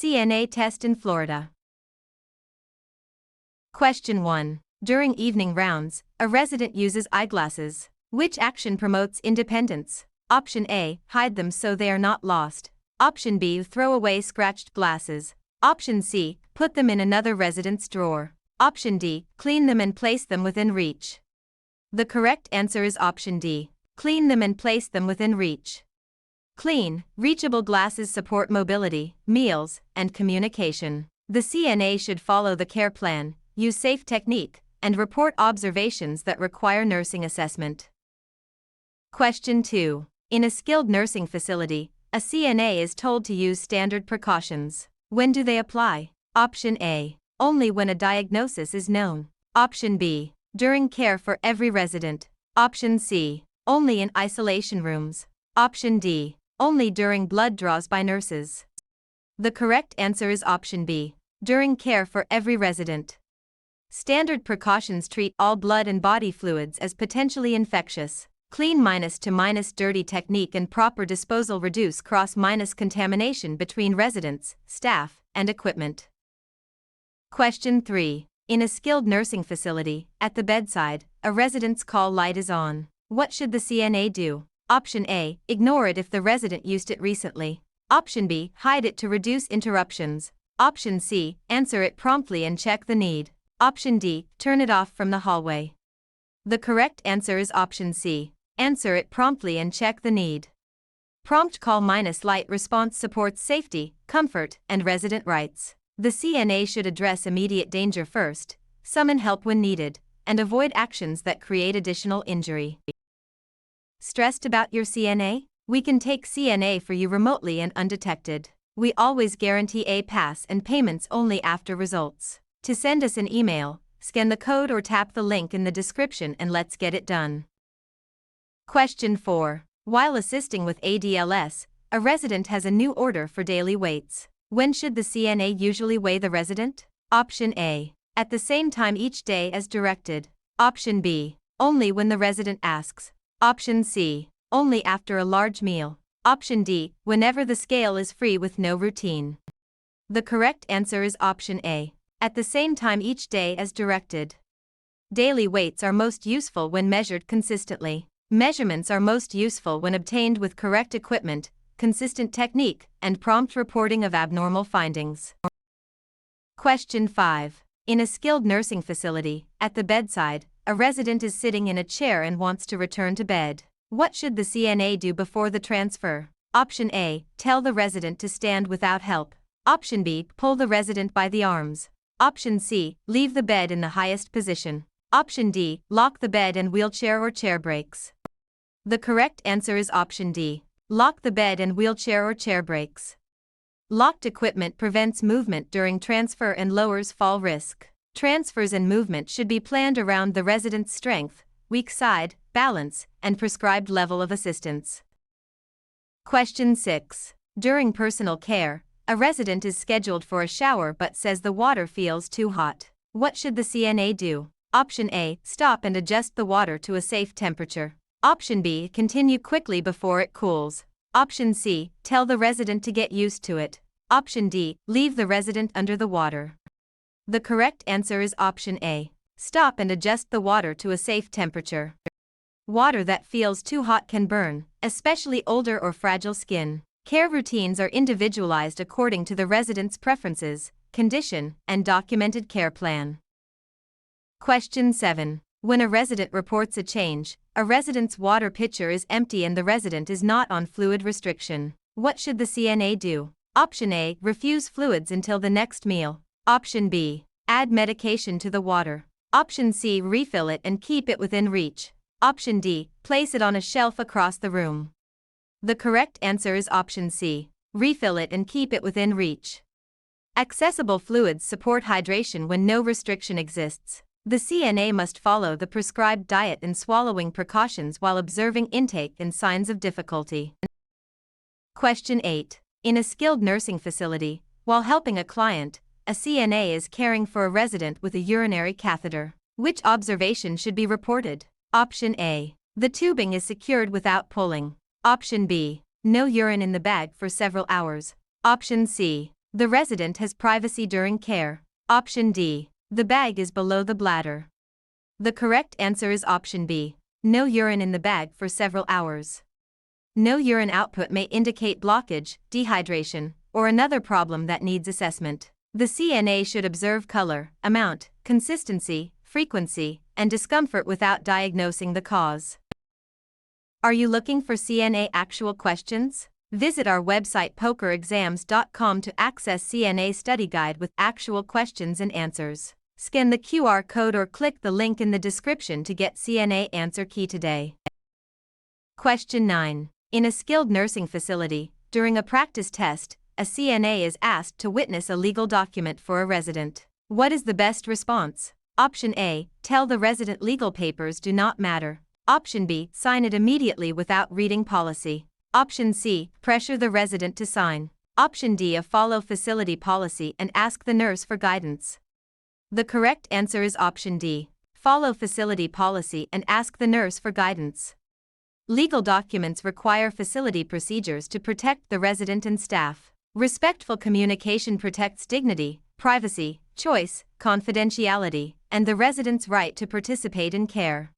CNA Test in Florida. Question 1. During evening rounds, a resident uses eyeglasses. Which action promotes independence? Option A. Hide them so they are not lost. Option B. Throw away scratched glasses. Option C. Put them in another resident's drawer. Option D. Clean them and place them within reach. The correct answer is option D. Clean them and place them within reach. Clean, reachable glasses support mobility, meals, and communication. The CNA should follow the care plan, use safe technique, and report observations that require nursing assessment. Question 2. In a skilled nursing facility, a CNA is told to use standard precautions. When do they apply? Option A. Only when a diagnosis is known. Option B. During care for every resident. Option C. Only in isolation rooms. Option D. Only during blood draws by nurses. The correct answer is option B. During care for every resident. Standard precautions treat all blood and body fluids as potentially infectious. Clean to dirty technique and proper disposal reduce contamination between residents, staff, and equipment. Question 3. In a skilled nursing facility, at the bedside, a resident's call light is on. What should the CNA do? Option A. Ignore it if the resident used it recently. Option B. Hide it to reduce interruptions. Option C. Answer it promptly and check the need. Option D. Turn it off from the hallway. The correct answer is option C. Answer it promptly and check the need. Prompt call light response supports safety, comfort, and resident rights. The CNA should address immediate danger first, summon help when needed, and avoid actions that create additional injury. Stressed about your CNA? We can take CNA for you remotely and undetected. We always guarantee a pass and payments only after results. To send us an email, scan the code or tap the link in the description and let's get it done. Question 4. While assisting with ADLS, a resident has a new order for daily weights. When should the CNA usually weigh the resident? Option A. At the same time each day as directed. Option B. Only when the resident asks. Option C. Only after a large meal. Option D. Whenever the scale is free with no routine. The correct answer is option A. At the same time each day as directed. Daily weights are most useful when measured consistently. Measurements are most useful when obtained with correct equipment, consistent technique, and prompt reporting of abnormal findings. Question 5. In a skilled nursing facility, at the bedside, a resident is sitting in a chair and wants to return to bed. What should the CNA do before the transfer? Option A. Tell the resident to stand without help. Option B. Pull the resident by the arms. Option C. Leave the bed in the highest position. Option D. Lock the bed and wheelchair or chair brakes. The correct answer is option D. Lock the bed and wheelchair or chair brakes. Locked equipment prevents movement during transfer and lowers fall risk. Transfers and movement should be planned around the resident's strength, weak side, balance, and prescribed level of assistance. Question 6. During personal care, a resident is scheduled for a shower but says the water feels too hot. What should the CNA do? Option A. Stop and adjust the water to a safe temperature. Option B. Continue quickly before it cools. Option C. Tell the resident to get used to it. Option D. Leave the resident under the water. The correct answer is option A. Stop and adjust the water to a safe temperature. Water that feels too hot can burn, especially older or fragile skin. Care routines are individualized according to the resident's preferences, condition, and documented care plan. Question 7. When a resident reports a change, a resident's water pitcher is empty and the resident is not on fluid restriction. What should the CNA do? Option A. Refuse fluids until the next meal. Option B. Add medication to the water. Option C. Refill it and keep it within reach. Option D. Place it on a shelf across the room. The correct answer is option C. Refill it and keep it within reach. Accessible fluids support hydration when no restriction exists. The CNA must follow the prescribed diet and swallowing precautions while observing intake and signs of difficulty. Question 8. In a skilled nursing facility, while helping a client, a CNA is caring for a resident with a urinary catheter. Which observation should be reported? Option A. The tubing is secured without pulling. Option B. No urine in the bag for several hours. Option C. The resident has privacy during care. Option D. The bag is below the bladder. The correct answer is option B. No urine in the bag for several hours. No urine output may indicate blockage, dehydration, or another problem that needs assessment. The CNA should observe color, amount, consistency, frequency, and discomfort without diagnosing the cause. Are you looking for CNA actual questions? Visit our website pokerexams.com to access CNA study guide with actual questions and answers. Scan the QR code or click the link in the description to get CNA answer key today. Question 9. In a skilled nursing facility, during a practice test, a CNA is asked to witness a legal document for a resident. What is the best response? Option A. Tell the resident legal papers do not matter. Option B. Sign it immediately without reading policy. Option C. Pressure the resident to sign. Option D. Follow facility policy and ask the nurse for guidance. The correct answer is option D. Follow facility policy and ask the nurse for guidance. Legal documents require facility procedures to protect the resident and staff. Respectful communication protects dignity, privacy, choice, confidentiality, and the resident's right to participate in care.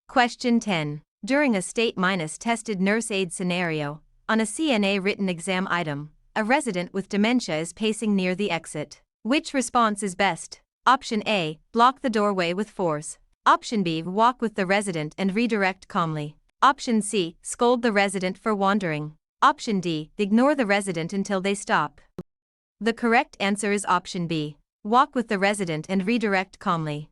Question 10. During a state-tested nurse aide scenario, on a CNA written exam item, a resident with dementia is pacing near the exit. Which response is best? Option A. Block the doorway with force. Option B. Walk with the resident and redirect calmly. Option C. Scold the resident for wandering. Option D. Ignore the resident until they stop. The correct answer is option B. Walk with the resident and redirect calmly.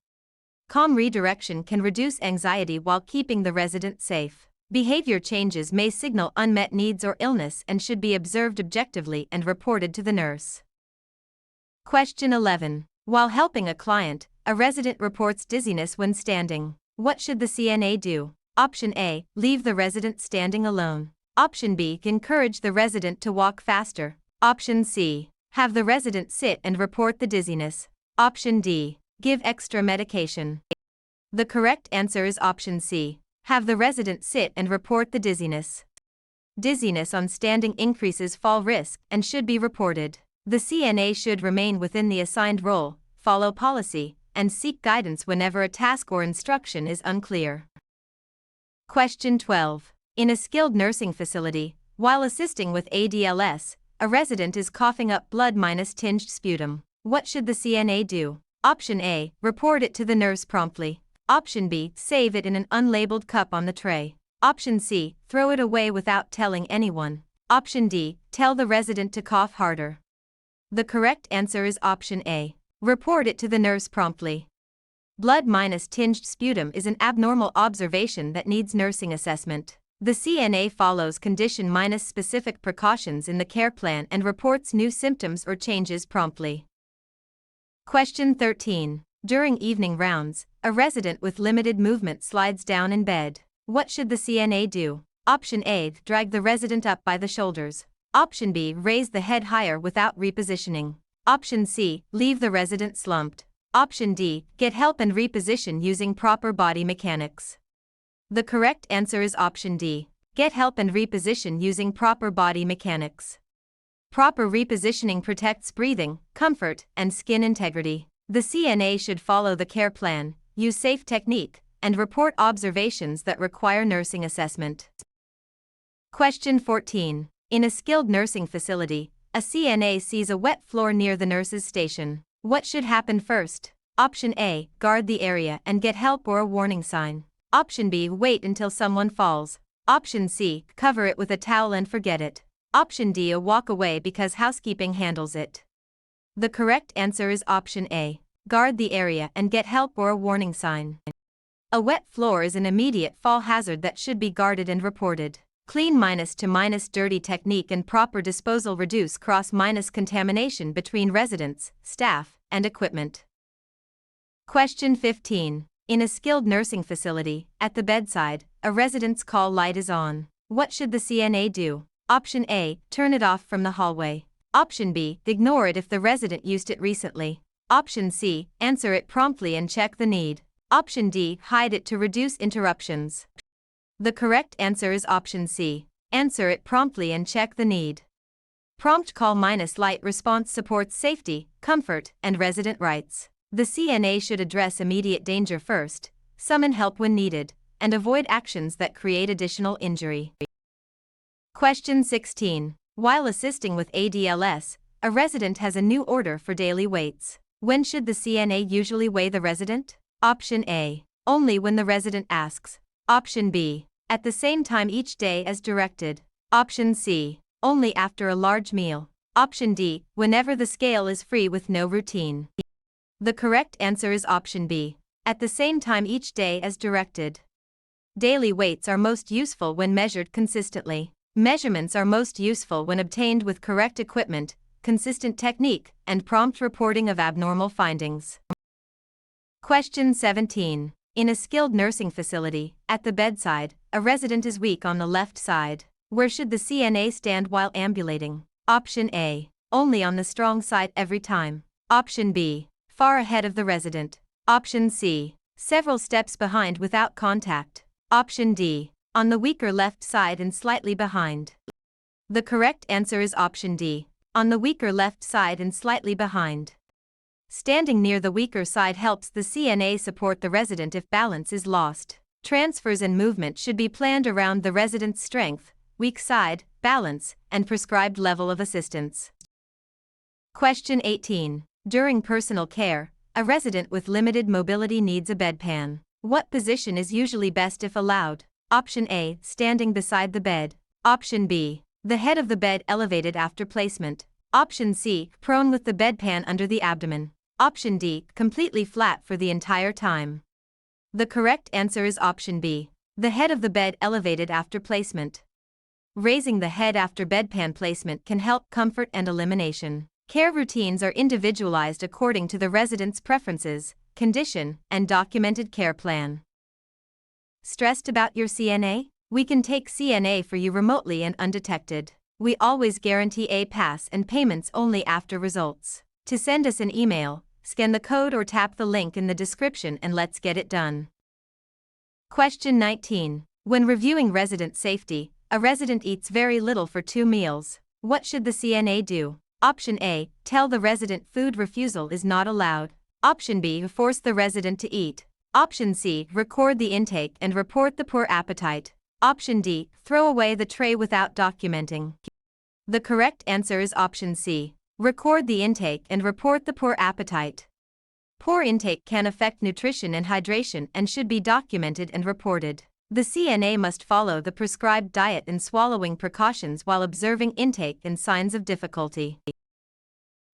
Calm redirection can reduce anxiety while keeping the resident safe. Behavior changes may signal unmet needs or illness and should be observed objectively and reported to the nurse. Question 11. While helping a client, a resident reports dizziness when standing. What should the CNA do? Option A. Leave the resident standing alone. Option B. Encourage the resident to walk faster. Option C. Have the resident sit and report the dizziness. Option D. Give extra medication. The correct answer is option C. Have the resident sit and report the dizziness. Dizziness on standing increases fall risk and should be reported. The CNA should remain within the assigned role, follow policy, and seek guidance whenever a task or instruction is unclear. Question 12. In a skilled nursing facility, while assisting with ADLS, a resident is coughing up blood-tinged sputum. What should the CNA do? Option A. Report it to the nurse promptly. Option B. Save it in an unlabeled cup on the tray. Option C. Throw it away without telling anyone. Option D. Tell the resident to cough harder. The correct answer is option A. Report it to the nurse promptly. Blood-tinged sputum is an abnormal observation that needs nursing assessment. The CNA follows condition-specific precautions in the care plan and reports new symptoms or changes promptly. Question 13. During evening rounds, a resident with limited movement slides down in bed. What should the CNA do? Option A. Drag the resident up by the shoulders. Option B. Raise the head higher without repositioning. Option C. Leave the resident slumped. Option D. Get help and reposition using proper body mechanics. The correct answer is option D. Get help and reposition using proper body mechanics. Proper repositioning protects breathing, comfort, and skin integrity. The CNA should follow the care plan, use safe technique, and report observations that require nursing assessment. Question 14. In a skilled nursing facility, a CNA sees a wet floor near the nurse's station. What should happen first? Option A. Guard the area and get help or a warning sign. Option B. Wait until someone falls. Option C. Cover it with a towel and forget it. Option D. Walk away because housekeeping handles it. The correct answer is option A. Guard the area and get help or a warning sign. A wet floor is an immediate fall hazard that should be guarded and reported. Clean to dirty technique and proper disposal reduce contamination between residents, staff, and equipment. Question 15. In a skilled nursing facility, at the bedside, a resident's call light is on. What should the CNA do? Option A. Turn it off from the hallway. Option B. Ignore it if the resident used it recently. Option C. Answer it promptly and check the need. Option D. Hide it to reduce interruptions. The correct answer is option C. Answer it promptly and check the need. Prompt call minus light response supports safety, comfort, and resident rights. The CNA should address immediate danger first, summon help when needed, and avoid actions that create additional injury. Question 16. While assisting with ADLS, a resident has a new order for daily weights. When should the CNA usually weigh the resident? Option A. Only when the resident asks. Option B. At the same time each day as directed. Option C. Only after a large meal. Option D. Whenever the scale is free with no routine. The correct answer is option B. At the same time each day as directed. Daily weights are most useful when measured consistently. Measurements are most useful when obtained with correct equipment, consistent technique, and prompt reporting of abnormal findings. Question 17. In a skilled nursing facility, at the bedside, a resident is weak on the left side. Where should the CNA stand while ambulating? Option A. Only on the strong side every time. Option B. Far ahead of the resident. Option C. Several steps behind without contact. Option D. On the weaker left side and slightly behind. The correct answer is option D. On the weaker left side and slightly behind. Standing near the weaker side helps the CNA support the resident if balance is lost. Transfers and movement should be planned around the resident's strength, weak side, balance, and prescribed level of assistance. Question 18. During personal care, a resident with limited mobility needs a bedpan. What position is usually best if allowed? Option A. Standing beside the bed. Option B. The head of the bed elevated after placement. Option C. Prone with the bedpan under the abdomen. Option D. Completely flat for the entire time. The correct answer is option B. The head of the bed elevated after placement. Raising the head after bedpan placement can help comfort and elimination. Care routines are individualized according to the resident's preferences, condition, and documented care plan. Stressed about your CNA? We can take CNA for you remotely and undetected. We always guarantee a pass and payments only after results. To send us an email, scan the code or tap the link in the description and let's get it done. Question 19. When reviewing resident safety, a resident eats very little for 2 meals. What should the CNA do? Option A. Tell the resident food refusal is not allowed. Option B. Force the resident to eat. Option C. Record the intake and report the poor appetite. Option D. Throw away the tray without documenting. The correct answer is option C. Record the intake and report the poor appetite. Poor intake can affect nutrition and hydration and should be documented and reported. The CNA must follow the prescribed diet and swallowing precautions while observing intake and signs of difficulty.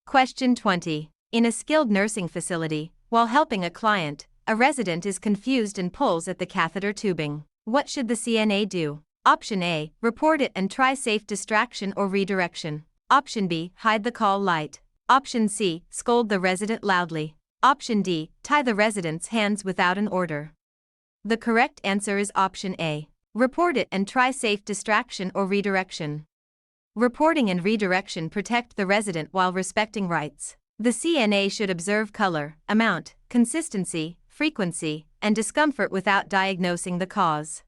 Question 20. In a skilled nursing facility, while helping a client, a resident is confused and pulls at the catheter tubing. What should the CNA do? Option A. Report it and try safe distraction or redirection. Option B. Hide the call light. Option C. Scold the resident loudly. Option D. Tie the resident's hands without an order. The correct answer is option A. Report it and try safe distraction or redirection. Reporting and redirection protect the resident while respecting rights. The CNA should observe color, amount, consistency, frequency, and discomfort without diagnosing the cause.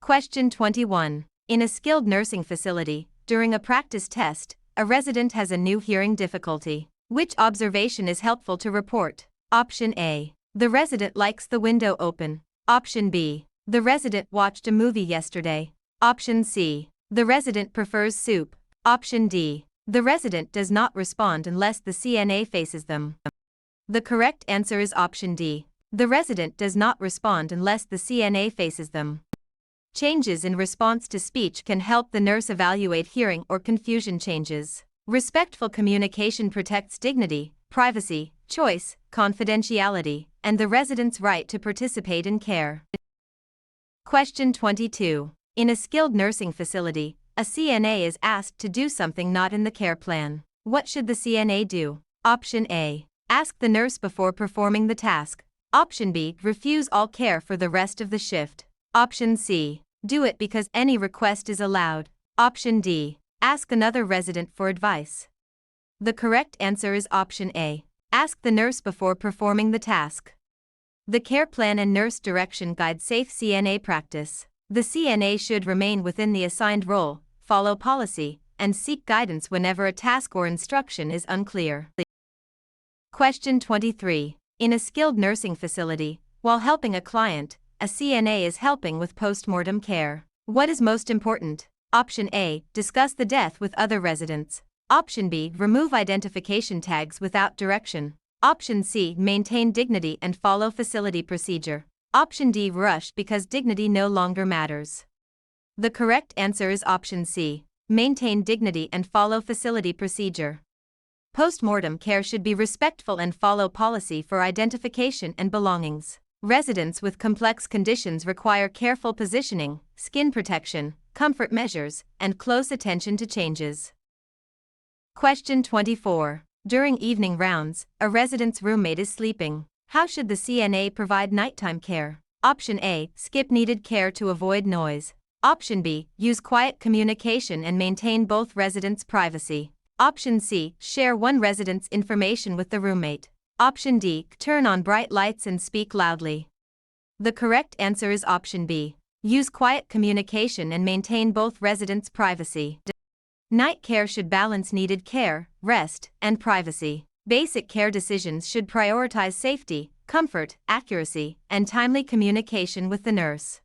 Question 21. In a skilled nursing facility, during a practice test, a resident has a new hearing difficulty. Which observation is helpful to report? Option A. The resident likes the window open. Option B. The resident watched a movie yesterday. Option C. The resident prefers soup. Option D. The resident does not respond unless the CNA faces them. The correct answer is option D. The resident does not respond unless the CNA faces them. Changes in response to speech can help the nurse evaluate hearing or confusion changes. Respectful communication protects dignity, privacy, choice, confidentiality, and the resident's right to participate in care. Question 22. In a skilled nursing facility, a CNA is asked to do something not in the care plan. What should the CNA do? Option A. Ask the nurse before performing the task. Option B. Refuse all care for the rest of the shift. Option C. Do it because any request is allowed. Option D. Ask another resident for advice. The correct answer is option A. Ask the nurse before performing the task. The care plan and nurse direction guide safe CNA practice. The CNA should remain within the assigned role, follow policy, and seek guidance whenever a task or instruction is unclear. Question 23. In a skilled nursing facility, while helping a client, a CNA is helping with postmortem care. What is most important? Option A. Discuss the death with other residents. Option B. Remove identification tags without direction. Option C. Maintain dignity and follow facility procedure. Option D. Rush because dignity no longer matters. The correct answer is option C. Maintain dignity and follow facility procedure. Postmortem care should be respectful and follow policy for identification and belongings. Residents with complex conditions require careful positioning, skin protection, comfort measures, and close attention to changes. Question 24. During evening rounds, a resident's roommate is sleeping. How should the CNA provide nighttime care? Option A. Skip needed care to avoid noise. Option B. Use quiet communication and maintain both residents' privacy. Option C. Share one resident's information with the roommate. Option D. Turn on bright lights and speak loudly. The correct answer is option B. Use quiet communication and maintain both residents' privacy. Night care should balance needed care, rest, and privacy. Basic care decisions should prioritize safety, comfort, accuracy, and timely communication with the nurse.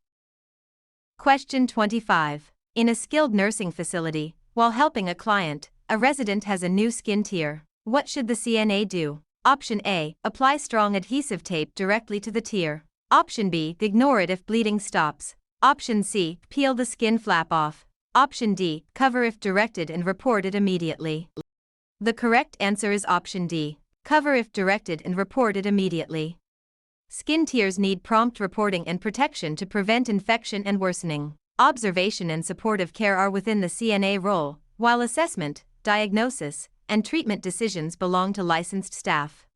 Question 25. In a skilled nursing facility, while helping a client, a resident has a new skin tear. What should the CNA do? Option A. Apply strong adhesive tape directly to the tear. Option B. Ignore it if bleeding stops. Option C. Peel the skin flap off. Option D. Cover if directed and report it immediately. The correct answer is option D. Cover if directed and report it immediately. Skin tears need prompt reporting and protection to prevent infection and worsening. Observation and supportive care are within the CNA role, while assessment, diagnosis, and treatment decisions belong to licensed staff.